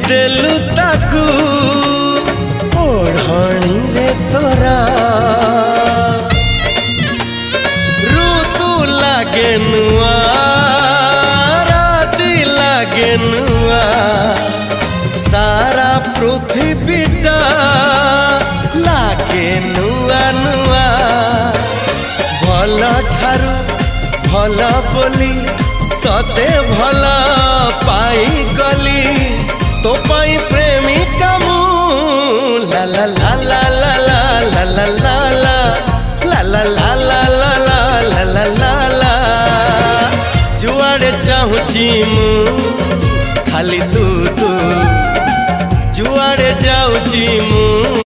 देलु ताकू ओढ़णी रे तोरा ऋतु लागे नुआ राति लागे नुआ सारा पृथ्वीटा लागे नुआ नुआ भल ठारू भल बोली तते भल पाई गली तो पाई प्रेमिका मु ला ला ला ला ला ला ला ला ला ला ला ला ला ला ला ला ला ला जुआड़े चाहूची मु खाली तू तू जुआड़े जाऊची मु